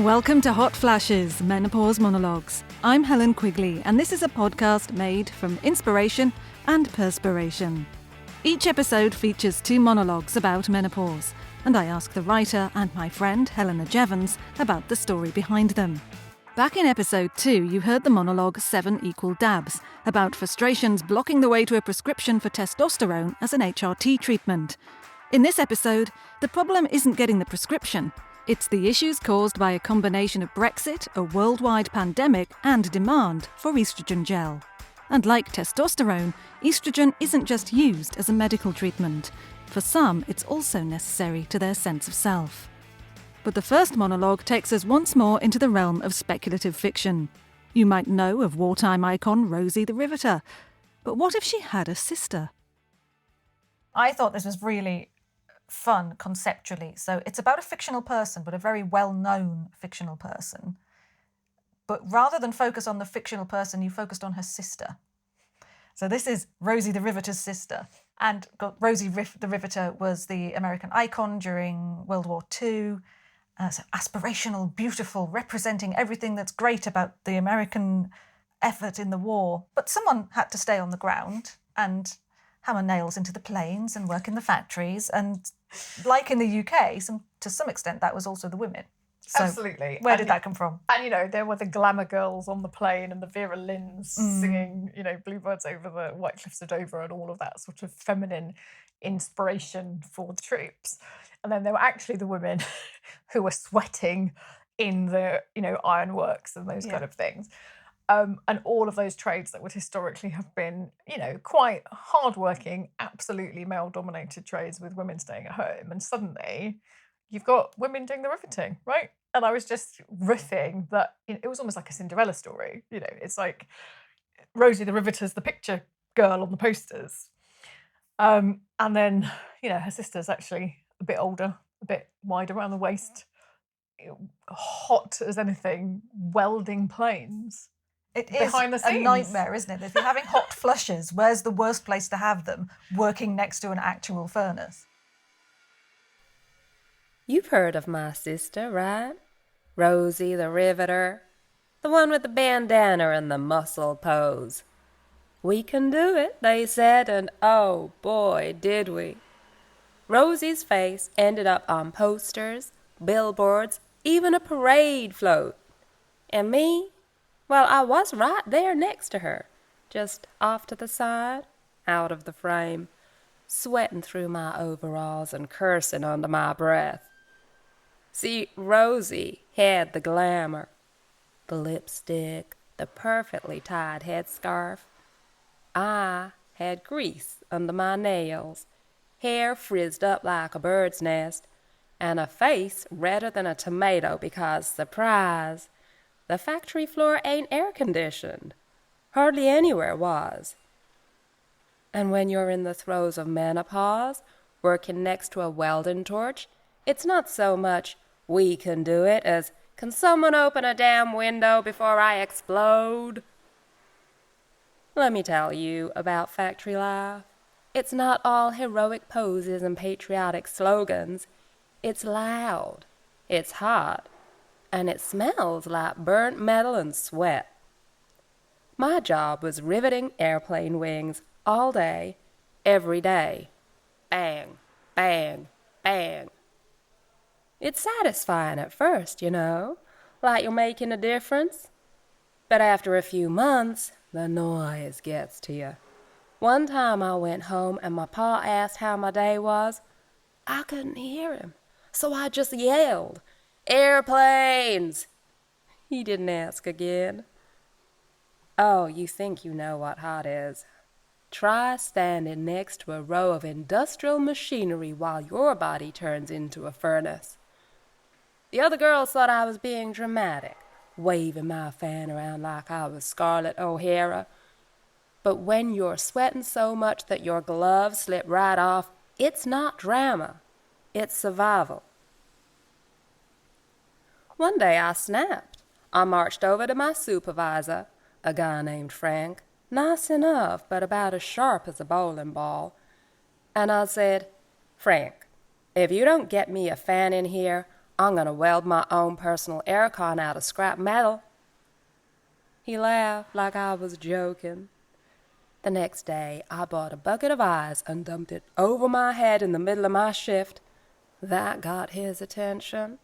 Welcome to Hot Flashes, Menopause Monologues. I'm Helen Quigley, and this is a podcast made from inspiration and perspiration. Each episode features 2 monologues about menopause, and I ask the writer and my friend Helena Jevons about the story behind them. Back in episode 2, you heard the monologue 7 Equal Dabs, about frustrations blocking the way to a prescription for testosterone as an HRT treatment. In this episode, the problem isn't getting the prescription. It's the issues caused by a combination of Brexit, a worldwide pandemic, and demand for estrogen gel. And like testosterone, estrogen isn't just used as a medical treatment. For some, it's also necessary to their sense of self. But the first monologue takes us once more into the realm of speculative fiction. You might know of wartime icon Rosie the Riveter. But what if she had a sister? I thought this was really fun conceptually. So it's about a fictional person, but a very well-known fictional person. But rather than focus on the fictional person, you focused on her sister. So this is Rosie the Riveter's sister. And Rosie the Riveter was the American icon during World War II. So aspirational, beautiful, representing everything that's great about the American effort in the war. But someone had to stay on the ground and hammer nails into the planes and work in the factories. And like in the UK, to some extent, that was also the women. So absolutely. Where did that come from? And, you know, there were the glamour girls on the plane and the Vera Lynns singing, you know, Bluebirds over the White Cliffs of Dover and all of that sort of feminine inspiration for the troops. And then there were actually the women who were sweating in the, you know, ironworks and those kind of things. And all of those trades that would historically have been, you know, quite hardworking, absolutely male-dominated trades with women staying at home. And suddenly you've got women doing the riveting, right? And I was just riffing that, you know, it was almost like a Cinderella story. You know, it's like Rosie the Riveter's the picture girl on the posters. And then, you know, her sister's actually a bit older, a bit wide around the waist, hot as anything, welding planes. It is a nightmare, isn't it? If you're having hot flushes, where's the worst place to have them? Working next to an actual furnace. You've heard of my sister, right? Rosie the Riveter. The one with the bandana and the muscle pose. We can do it, they said, and oh boy, did we. Rosie's face ended up on posters, billboards, even a parade float. And me? Well, I was right there next to her, just off to the side, out of the frame, sweating through my overalls and cursing under my breath. See, Rosie had the glamour, the lipstick, the perfectly tied headscarf. I had grease under my nails, hair frizzed up like a bird's nest, and a face redder than a tomato because, surprise, the factory floor ain't air-conditioned. Hardly anywhere was. And when you're in the throes of menopause, working next to a welding torch, it's not so much, we can do it, as, can someone open a damn window before I explode? Let me tell you about factory life. It's not all heroic poses and patriotic slogans. It's loud. It's hot. And it smells like burnt metal and sweat. My job was riveting airplane wings all day, every day. Bang, bang, bang. It's satisfying at first, you know, like you're making a difference. But after a few months, the noise gets to you. One time I went home and my pa asked how my day was. I couldn't hear him, so I just yelled, "Airplanes!" He didn't ask again. Oh, you think you know what hot is. Try standing next to a row of industrial machinery while your body turns into a furnace. The other girls thought I was being dramatic, waving my fan around like I was Scarlett O'Hara. But when you're sweating so much that your gloves slip right off, it's not drama. It's survival. One day I snapped. I marched over to my supervisor, a guy named Frank, nice enough, but about as sharp as a bowling ball. And I said, "Frank, if you don't get me a fan in here, I'm going to weld my own personal aircon out of scrap metal. He laughed like I was joking. The next day, I bought a bucket of ice and dumped it over my head in the middle of my shift. That got his attention.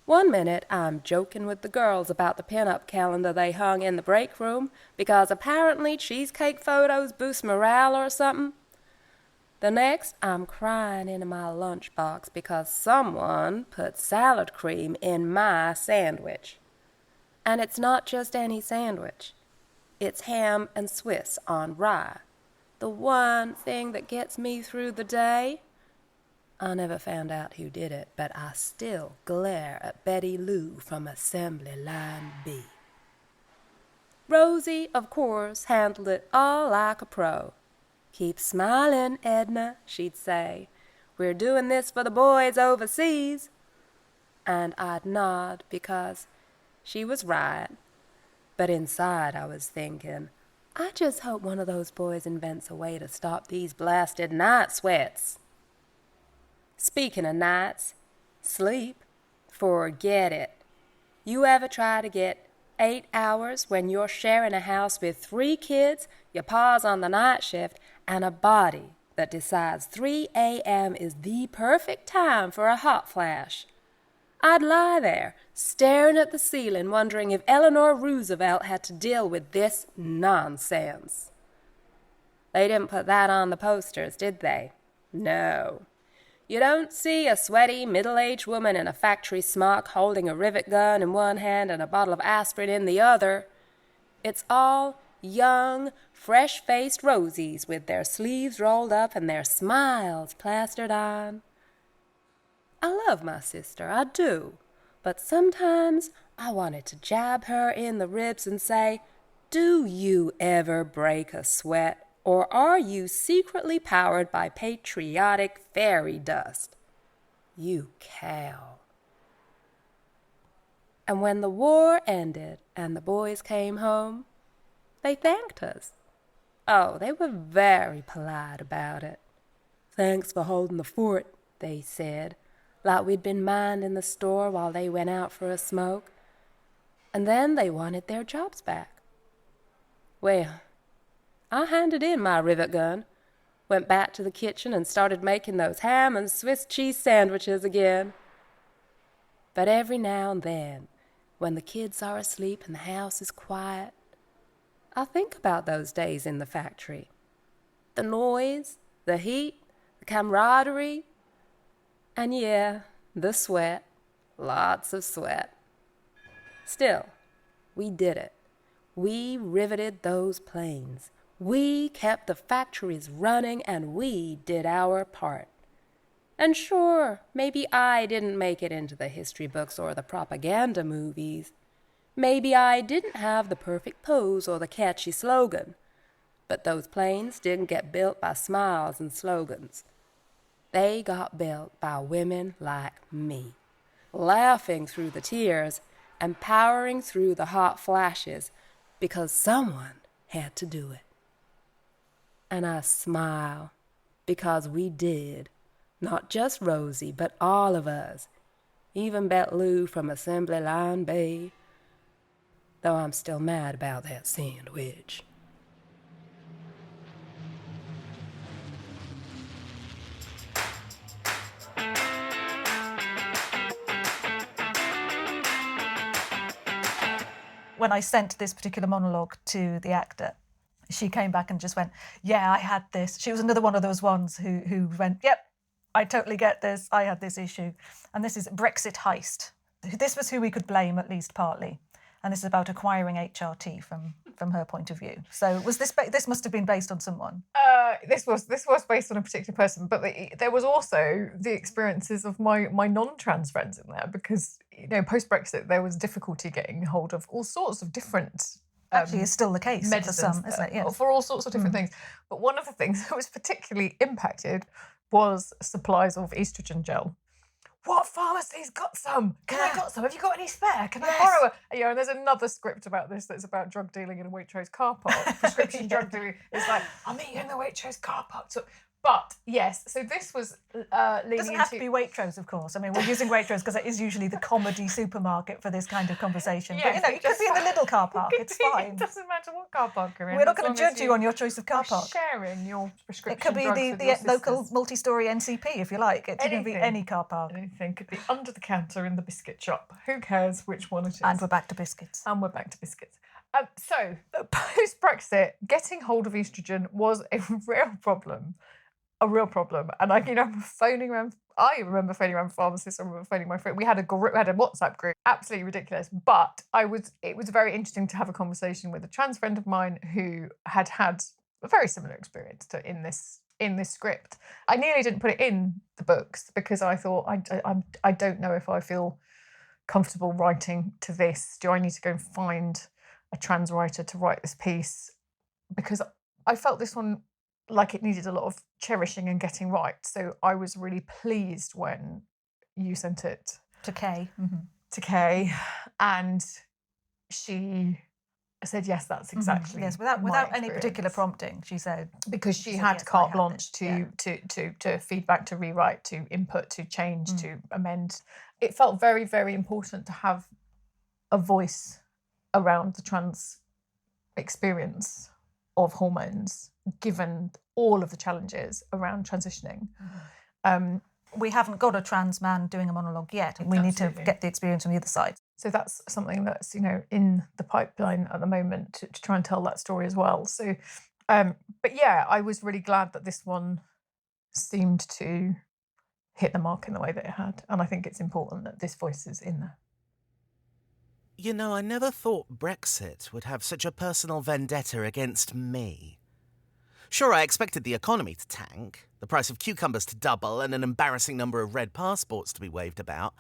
One minute, I'm joking with the girls about the pin-up calendar they hung in the break room because apparently cheesecake photos boost morale or something. The next, I'm crying into my lunchbox because someone put salad cream in my sandwich. And it's not just any sandwich. It's ham and Swiss on rye. The one thing that gets me through the day. I never found out who did it, but I still glare at Betty Lou from Assembly Line B. Rosie, of course, handled it all like a pro. "Keep smiling, Edna," she'd say. "We're doing this for the boys overseas." And I'd nod because she was right. But inside I was thinking, I just hope one of those boys invents a way to stop these blasted night sweats. Speaking of nights, sleep, forget it. You ever try to get 8 hours when you're sharing a house with 3 kids, your pa's on the night shift, and a body that decides 3 a.m. is the perfect time for a hot flash? I'd lie there, staring at the ceiling, wondering if Eleanor Roosevelt had to deal with this nonsense. They didn't put that on the posters, did they? No. You don't see a sweaty, middle-aged woman in a factory smock holding a rivet gun in one hand and a bottle of aspirin in the other. It's all young, fresh-faced Rosies with their sleeves rolled up and their smiles plastered on. I love my sister, I do, but sometimes I wanted to jab her in the ribs and say, "Do you ever break a sweat? Or are you secretly powered by patriotic fairy dust? You cow." And when the war ended and the boys came home, they thanked us. Oh, they were very polite about it. "Thanks for holding the fort," they said, like we'd been minding the store while they went out for a smoke. And then they wanted their jobs back. Well, I handed in my rivet gun, went back to the kitchen and started making those ham and Swiss cheese sandwiches again. But every now and then, when the kids are asleep and the house is quiet, I think about those days in the factory. The noise, the heat, the camaraderie, and yeah, the sweat, lots of sweat. Still, we did it. We riveted those planes. We kept the factories running and we did our part. And sure, maybe I didn't make it into the history books or the propaganda movies. Maybe I didn't have the perfect pose or the catchy slogan. But those planes didn't get built by smiles and slogans. They got built by women like me, laughing through the tears and powering through the hot flashes because someone had to do it. And I smile because we did, not just Rosie, but all of us, even Bet Lou from Assembly Line B, though I'm still mad about that sandwich. When I sent this particular monologue to the actor, she came back and just went, "Yeah, I had this." She was another one of those ones who went, "Yep, I totally get this. I had this issue." And this is Brexit Heist. This was who we could blame, at least partly. And this is about acquiring HRT from her point of view. So was this must have been based on someone? This was based on a particular person, but there was also the experiences of my non-trans friends in there because, post-Brexit there was difficulty getting hold of all sorts of different Actually, it's still the case for medicines, some, isn't it? Yes. for all sorts of different things. But one of the things that was particularly impacted was supplies of estrogen gel. What pharmacy's got some? Can I got some? Have you got any spare? Can I borrow it? And there's another script about this that's about drug dealing in a Waitrose car park. Prescription drug dealing. It's like, I'll meet you in the Waitrose car park. So But yes, so this was It leading doesn't have to into... be Waitrose, of course. I mean, we're using Waitrose because it is usually the comedy supermarket for this kind of conversation. Yes, but, you could be in the little car park. It's fine. It doesn't matter what car park you're in. We're not as going long to as judge you on your choice of car park. sharing your prescription It could be drugs with the your local sisters. multi-storey NCP, if you like. It could be Anything. any car park. Anything. Could be under the counter in the biscuit shop. Who cares which one it is? And we're back to biscuits. And we're back to biscuits. So, post-Brexit, getting hold of estrogen was a real problem. A real problem. And I remember phoning around pharmacists. I remember phoning my friend. We had a WhatsApp group. Absolutely ridiculous. But it was very interesting to have a conversation with a trans friend of mine who had a very similar experience in this script. I nearly didn't put it in the books because I thought I don't know if I feel comfortable writing to this. Do I need to go and find a trans writer to write this piece? Because I felt this one like it needed a lot of cherishing and getting right. So I was really pleased when you sent it To Kay. Mm-hmm. to Kay, and she said, yes, that's exactly Yes, my without any particular experience. prompting, she said. Because she said, had yes, I carte have blanche this. to feedback, to rewrite, to input, to change, to amend. It felt very, very important to have a voice around the trans experience of hormones, given all of the challenges around transitioning. We haven't got a trans man doing a monologue yet. We need to Absolutely. get the experience on the other side. So that's something that's, in the pipeline at the moment to try and tell that story as well. So, but yeah, I was really glad that this one seemed to hit the mark in the way that it had. And I think it's important that this voice is in there. I never thought Brexit would have such a personal vendetta against me. Sure, I expected the economy to tank, the price of cucumbers to double, and an embarrassing number of red passports to be waved about,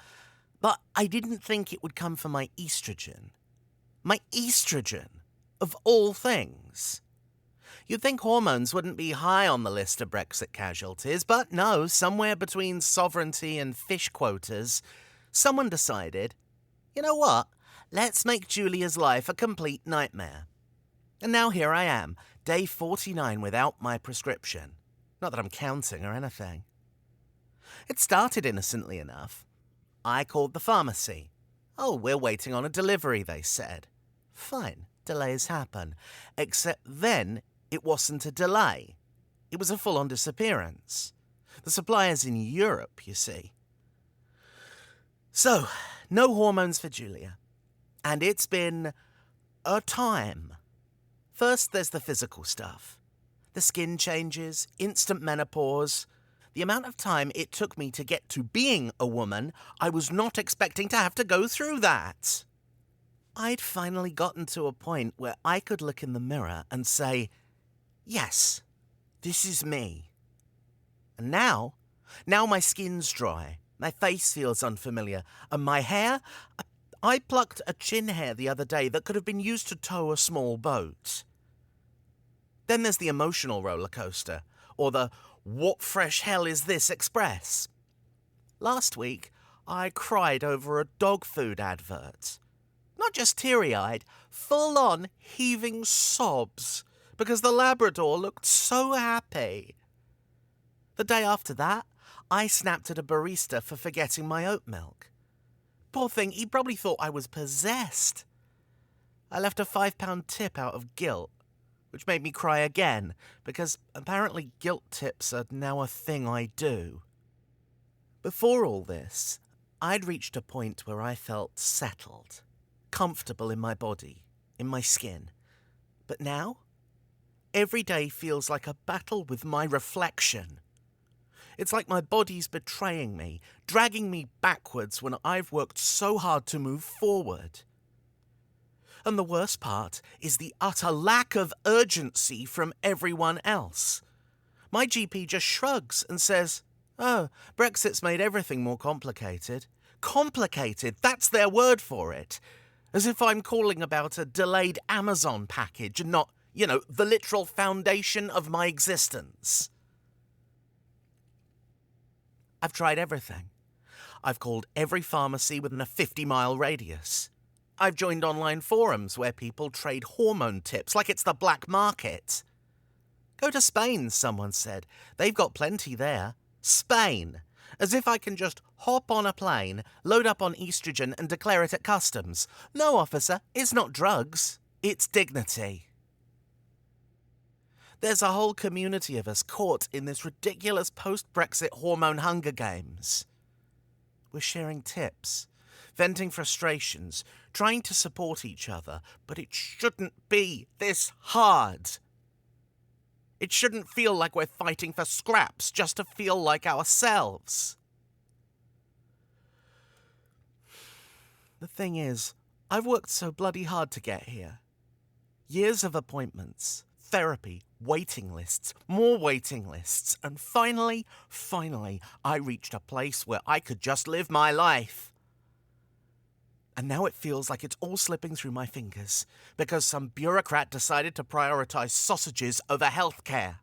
but I didn't think it would come for my estrogen. My estrogen, of all things. You'd think hormones wouldn't be high on the list of Brexit casualties, but no, somewhere between sovereignty and fish quotas, someone decided, you know what? Let's make Julia's life a complete nightmare. And now here I am, day 49 without my prescription. Not that I'm counting or anything. It started innocently enough. I called the pharmacy. Oh, we're waiting on a delivery, they said. Fine, delays happen. Except then it wasn't a delay. It was a full-on disappearance. The supplier's in Europe, you see. So, no hormones for Julia. And it's been a time. First, there's the physical stuff. The skin changes, instant menopause. The amount of time it took me to get to being a woman, I was not expecting to have to go through that. I'd finally gotten to a point where I could look in the mirror and say, yes, this is me. And now my skin's dry, my face feels unfamiliar, and my hair... I plucked a chin hair the other day that could have been used to tow a small boat. Then there's the emotional roller coaster, or the what fresh hell is this express. Last week, I cried over a dog food advert. Not just teary-eyed, full-on heaving sobs, because the Labrador looked so happy. The day after that, I snapped at a barista for forgetting my oat milk. Poor thing, he probably thought I was possessed. I left a £5 tip out of guilt, which made me cry again, because apparently guilt tips are now a thing I do. Before all this, I'd reached a point where I felt settled, comfortable in my body, in my skin. But now, every day feels like a battle with my reflection. It's like my body's betraying me, dragging me backwards when I've worked so hard to move forward. And the worst part is the utter lack of urgency from everyone else. My GP just shrugs and says, oh, Brexit's made everything more complicated. Complicated, that's their word for it. As if I'm calling about a delayed Amazon package and not, the literal foundation of my existence. I've tried everything. I've called every pharmacy within a 50-mile radius. I've joined online forums where people trade hormone tips like it's the black market. Go to Spain, someone said. They've got plenty there. Spain. As if I can just hop on a plane, load up on estrogen and declare it at customs. No, officer, it's not drugs. It's dignity. There's a whole community of us caught in this ridiculous post-Brexit hormone Hunger Games. We're sharing tips, venting frustrations, trying to support each other, but it shouldn't be this hard. It shouldn't feel like we're fighting for scraps just to feel like ourselves. The thing is, I've worked so bloody hard to get here. Years of appointments, therapy, waiting lists, more waiting lists, and finally, I reached a place where I could just live my life. And now it feels like it's all slipping through my fingers because some bureaucrat decided to prioritise sausages over healthcare.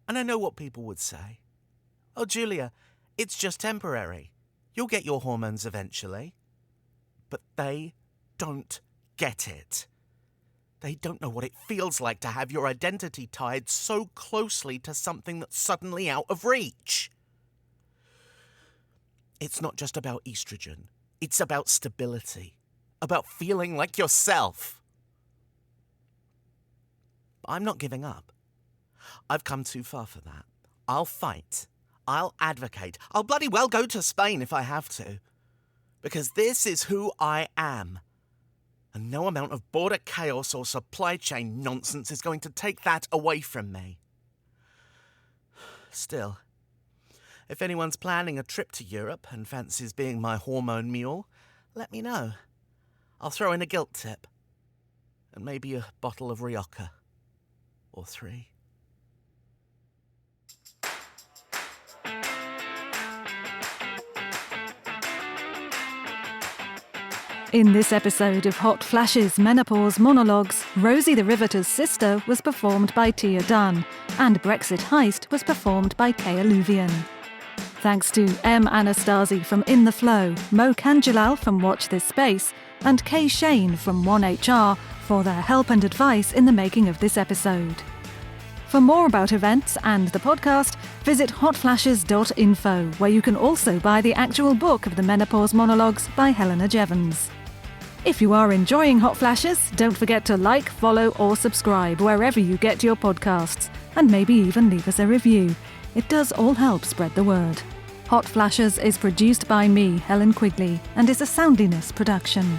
And I know what people would say. Oh, Julia, it's just temporary. You'll get your hormones eventually. But they don't get it. They don't know what it feels like to have your identity tied so closely to something that's suddenly out of reach. It's not just about estrogen. It's about stability, about feeling like yourself. I'm not giving up. I've come too far for that. I'll fight. I'll advocate. I'll bloody well go to Spain if I have to. Because this is who I am. And no amount of border chaos or supply chain nonsense is going to take that away from me. Still, if anyone's planning a trip to Europe and fancies being my hormone mule, let me know. I'll throw in a guilt tip. And maybe a bottle of Rioja. Or 3. In this episode of Hot Flashes Menopause Monologues, Rosie the Riveter's sister was performed by Tia Dunn, and Brexit Heist was performed by Kay Eluvian. Thanks to M. Anastasi from In the Flow, Mo Kanjalal from Watch This Space, and Kay Shane from 1HR for their help and advice in the making of this episode. For more about events and the podcast, visit hotflashes.info, where you can also buy the actual book of the Menopause Monologues by Helena Jevons. If you are enjoying Hot Flashes, don't forget to like, follow or subscribe wherever you get your podcasts, and maybe even leave us a review. It does all help spread the word. Hot Flashes is produced by me, Helen Quigley, and is a Soundiness production.